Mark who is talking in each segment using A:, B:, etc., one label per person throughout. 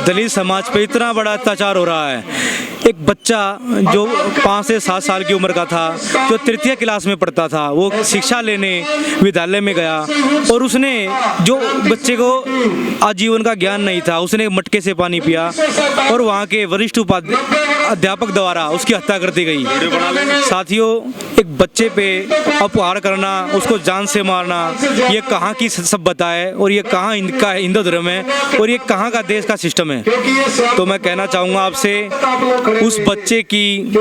A: दलित समाज पे इतना बड़ा अत्याचार हो रहा है। एक बच्चा जो 5 से 7 साल की उम्र का था, जो तृतीय क्लास में पढ़ता था, वो शिक्षा लेने विद्यालय में गया और उसने, जो बच्चे को आजीवन का ज्ञान नहीं था, उसने मटके से पानी पिया और वहाँ के वरिष्ठ अध्यापक द्वारा उसकी हत्या कर दी गई। साथियों, एक बच्चे पे अपहार करना, उसको जान से मारना, ये कहाँ की सभ्यता है और ये कहाँ इनका हिंदू धर्म है और ये कहाँ का देश का सिस्टम है। तो मैं कहना चाहूँगा आपसे, उस बच्चे की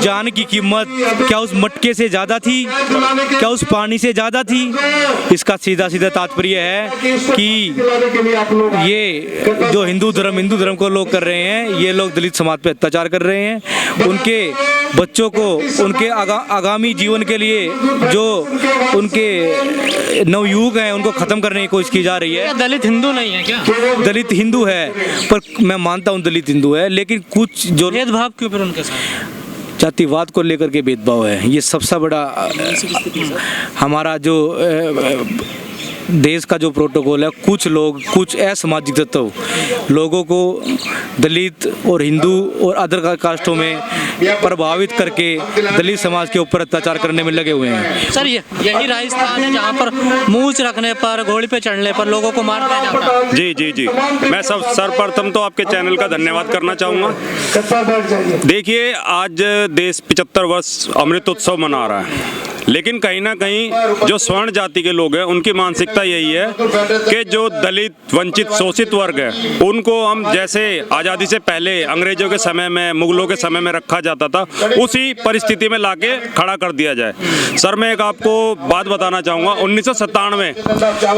A: जान की कीमत क्या उस मटके से ज़्यादा थी, क्या उस पानी से ज़्यादा थी? इसका सीधा सीधा तात्पर्य है कि ये जो हिंदू धर्म को लोग कर रहे हैं, ये लोग दलित समाज पे अत्याचार कर रहे हैं। उनके बच्चों को, उनके आगामी जीवन के लिए जो उनके नवयुवक हैं, उनको ख़त्म करने की कोशिश की जा रही है।
B: दलित हिंदू नहीं है क्या?
A: दलित हिंदू है, पर मैं मानता हूँ दलित हिंदू है, लेकिन कुछ जो
B: भेदभाव क्यों फिर उनके साथ?
A: जातिवाद को लेकर के भेदभाव है। ये सबसे बड़ा हमारा जो देश का जो प्रोटोकॉल है, कुछ लोग, कुछ असामाजिक तत्व लोगों को दलित और हिंदू और अदर कास्टों में प्रभावित करके दलित समाज के ऊपर अत्याचार करने में लगे हुए हैं।
B: सर, यही राजस्थान है जहाँ पर मूंछ रखने पर, घोड़ी पे चढ़ने पर लोगों को मार दिया जाता है।
C: जी, मैं सर्वप्रथम तो आपके चैनल का धन्यवाद करना चाहूँगा। देखिए, आज देश 75 वर्ष अमृत उत्सव मना रहा है, लेकिन कहीं ना कहीं जो स्वर्ण जाति के लोग हैं, उनकी मानसिकता यही है कि जो दलित, वंचित, शोषित वर्ग है, उनको हम जैसे आज़ादी से पहले अंग्रेजों के समय में, मुगलों के समय में रखा जाता था, उसी परिस्थिति में लाके खड़ा कर दिया जाए। सर, मैं एक आपको बात बताना चाहूँगा। 1997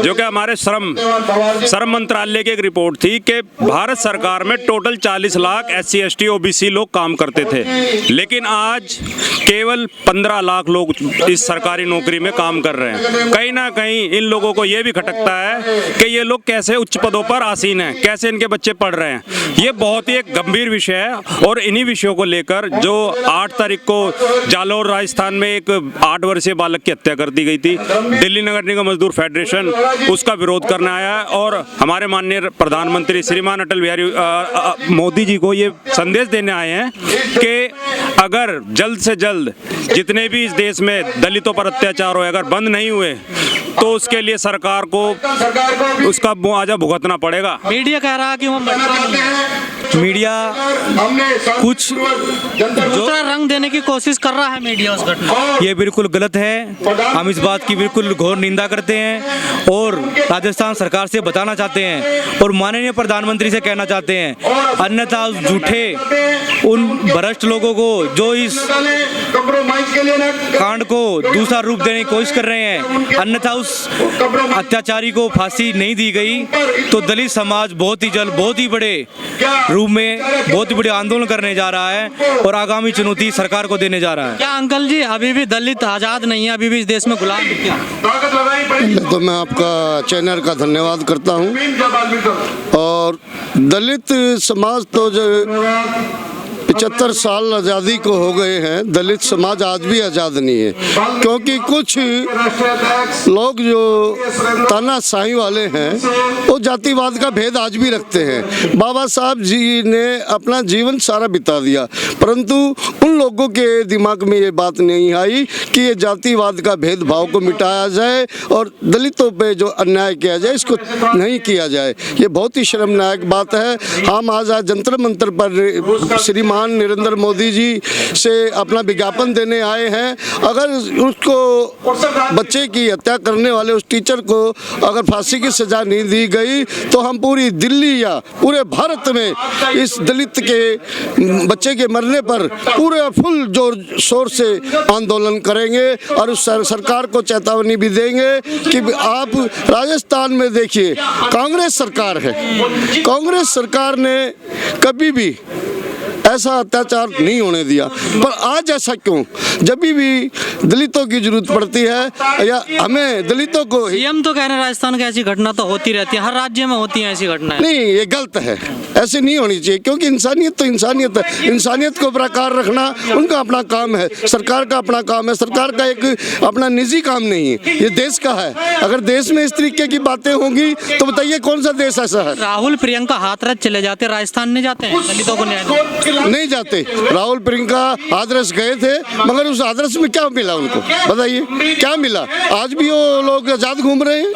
C: जो कि हमारे श्रम मंत्रालय की एक रिपोर्ट थी कि भारत सरकार में total 40 lakh SC ST OBC लोग काम करते थे, लेकिन आज केवल 15 लाख लोग इस सरकारी नौकरी में काम कर रहे हैं। कहीं ना कहीं इन लोगों को ये भी खटकता है कि ये लोग कैसे उच्च पदों पर आसीन हैं, कैसे इनके बच्चे पढ़ रहे हैं। ये बहुत ही एक गंभीर विषय है और इन्हीं विषयों को लेकर जो 8 तारीख को जालौर राजस्थान में एक 8 वर्षीय बालक की हत्या कर दी गई थी, दिल्ली नगर निगम मजदूर फेडरेशन उसका विरोध करने आया है और हमारे माननीय प्रधानमंत्री श्रीमान अटल बिहारी मोदी जी को ये संदेश देने आए हैं कि अगर जल्द से जल्द जितने भी इस देश में दलितों पर अत्याचार हो, अगर बंद नहीं हुए तो उसके लिए सरकार को उसका मुआवजा भुगतना पड़ेगा।
B: मीडिया कह रहा है कि वो
A: मीडिया कुछ
B: दूसरा रंग देने की कोशिश कर रहा है मीडिया उस घटना।
A: ये बिल्कुल गलत है। हम इस बात की बिल्कुल घोर निंदा करते हैं और राजस्थान सरकार से बताना चाहते हैं और माननीय प्रधानमंत्री से कहना चाहते हैं, अन्यथा उस झूठे उन भ्रष्ट लोगों को जो इस कांड को दूसरा रूप देने की कोशिश कर रहे हैं, अन्यथा उस अत्याचारी को फांसी नहीं दी गई तो दलित समाज बहुत ही जल्द, बहुत ही बड़े रूप में, बहुत ही बड़े आंदोलन करने जा रहा है और आगामी चुनौती सरकार को देने जा रहा है।
B: क्या अंकल जी, अभी भी दलित आजाद नहीं है, अभी भी इस देश में गुलाम है क्या?
D: तो मैं आपका चैनल का धन्यवाद करता हूं और दलित समाज तो जो 75 साल आज़ादी को हो गए हैं, दलित समाज आज भी आज़ाद नहीं है, क्योंकि कुछ लोग जो तानाशाही वाले हैं वो जातिवाद का भेद आज भी रखते हैं। बाबा साहब जी ने अपना जीवन सारा बिता दिया, परंतु उन लोगों के दिमाग में ये बात नहीं आई कि ये जातिवाद का भेदभाव को मिटाया जाए और दलितों पे जो अन्याय किया जाए इसको नहीं किया जाए। ये बहुत ही शर्मनाक बात है। हम आज जंतर मंतर पर श्रीमान नरेंद्र मोदी जी से अपना विज्ञापन देने आए हैं। अगर उसको बच्चे की हत्या करने वाले उस टीचर को अगर फांसी की सजा नहीं दी गई तो हम पूरी दिल्ली या पूरे भारत में इस दलित के बच्चे के मरने पर पूरे फुल जोर शोर से आंदोलन करेंगे और उस सरकार को चेतावनी भी देंगे कि आप राजस्थान में देखिए, कांग्रेस सरकार है, कांग्रेस सरकार ने कभी भी ऐसा अत्याचार नहीं होने दिया। पर आज ऐसा क्यों? जब भी दलितों की जरूरत पड़ती है या हमें दलितों को
B: सीएम तो कह रहे हैं राजस्थान की ऐसी घटना तो होती रहती है, हर राज्य में होती है ऐसी घटनाएं।
D: नहीं, ये गलत है, ऐसे नहीं होनी चाहिए, क्योंकि इंसानियत तो इंसानियत है। इंसानियत को बरकरार रखना उनका अपना काम है, सरकार का अपना काम है। सरकार का एक अपना निजी काम नहीं है, ये देश का है। अगर देश में इस तरीके की बातें होंगी तो बताइए कौन सा देश ऐसा है?
B: राहुल प्रियंका हाथरस चले जाते, राजस्थान नहीं जाते हैं दलितों को न्याय देने?
D: नहीं जाते। राहुल प्रियंका हाथरस गए थे, मगर उस हाथरस में क्या मिला उनको? बताइए क्या मिला? आज भी वो लोग आजाद घूम रहे हैं।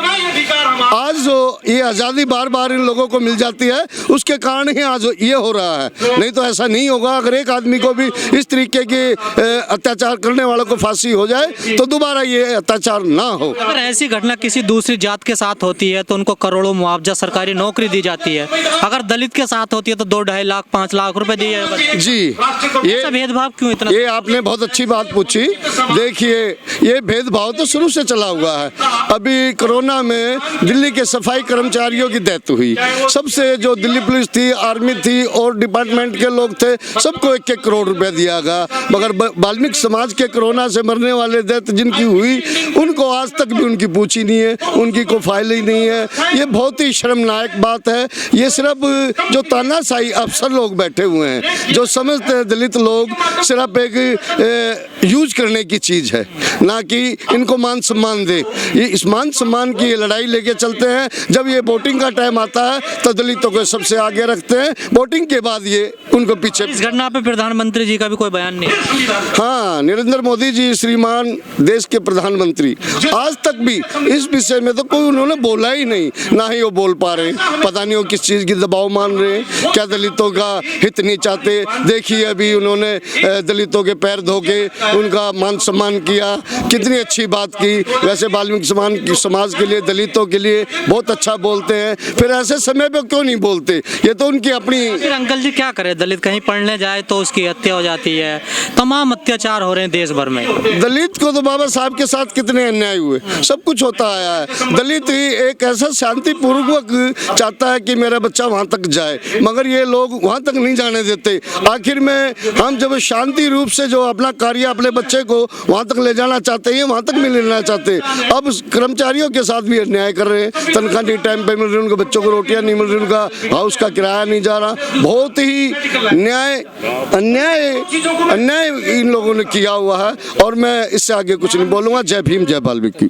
D: आज जो ये आज़ादी बार बार इन लोगों को मिल जाती है, उसके कारण ही आज ये हो रहा है, नहीं तो ऐसा नहीं होगा। अगर एक आदमी को भी इस तरीके के अत्याचार करने वालों को फांसी हो जाए तो दोबारा ये अत्याचार ना हो।
B: अगर ऐसी घटना किसी दूसरी जात के साथ होती है तो उनको करोड़ों मुआवजा, सरकारी नौकरी दी जाती है। अगर दलित के साथ होती है तो 2-2.5 लाख 5 लाख रुपए दिए जाते हैं।
D: जी,
B: ऐसा भेदभाव क्यों इतना?
D: ये आपने बहुत अच्छी बात पूछी। देखिए, ये भेदभाव तो शुरू से चला हुआ है। अभी कोरोना में दिल्ली के सफाई कर्मचारियों की डेथ हुई, सबसे जो दिल्ली पुलिस थी, आर्मी थी और डिपार्टमेंट के लोग थे, सबको 1-1 करोड़ रुपए दिया गया। मगर वाल्मीकि समाज के कोरोना से मरने वाले डेथ जिनकी हुई, उनको आज तक भी उनकी पूछी नहीं है, उनकी कोई फाइल ही नहीं है। ये बहुत ही शर्मनाक बात है। ये सिर्फ जो तानाशाही अफसर लोग बैठे हुए हैं, जो समझते हैं दलित लोग सिर्फ एक यूज करने की चीज़ है, ना कि इनको मान सम्मान दे। ये इस मान सम्मान की ये लड़ाई लेके चलते हैं। जब ये वोटिंग का टाइम आता है तो दलितों को सबसे आगे रखते हैं, वोटिंग के बाद ये उनको पीछे।
B: इस घटना पे प्रधानमंत्री जी का भी कोई बयान नहीं है।
D: हाँ, नरेंद्र मोदी जी श्रीमान देश के प्रधानमंत्री आज तक भी इस विषय में तो कोई उन्होंने बोला ही नहीं, ना ही वो बोल पा रहे। पता नहीं वो किस चीज़ की दबाव मान रहे हैं, क्या दलितों का हित नहीं चाहते। देखिए अभी उन्होंने दलितों के पैर धो के उनका मान सम्मान किया, कितनी अच्छी बात की। वैसे वाल्मीकि समाज के लिए, दलितों के लिए बहुत अच्छा बोलते हैं, फिर ऐसे समय पे क्यों नहीं बोलते? ये तो उनकी अपनी।
B: फिर अंकल जी क्या करे, दलित कहीं पढ़ने जाए तो उसकी हत्या हो जाती है, तमाम अत्याचार हो रहे हैं देश भर में।
D: दलित को तो बाबा साहब के साथ कितने अन्याय हुए, सब कुछ होता आया है। दलित ही एक ऐसा शांतिपूर्वक चाहता है कि मेरा बच्चा वहाँ तक जाए, मगर ये लोग वहाँ तक नहीं जाने देते। आखिर में हम जब शांति रूप से जो अपना कार्य अपने बच्चे को वहाँ तक ले जाना चाहते हैं, वहाँ तक नहीं लेना चाहते। अब कर्मचारियों के साथ भी अन्याय कर रहे हैं, तनख्वाह नहीं टाइम पे मिल रही, उनके बच्चों को रोटियां नहीं मिल रही, उनका हाउस का किराया नहीं जा रहा। बहुत ही अन्याय इन लोगों ने किया हुआ है और मैं इससे आगे कुछ नहीं बोलूँगा। जय भीम, जय वाल्मीकि।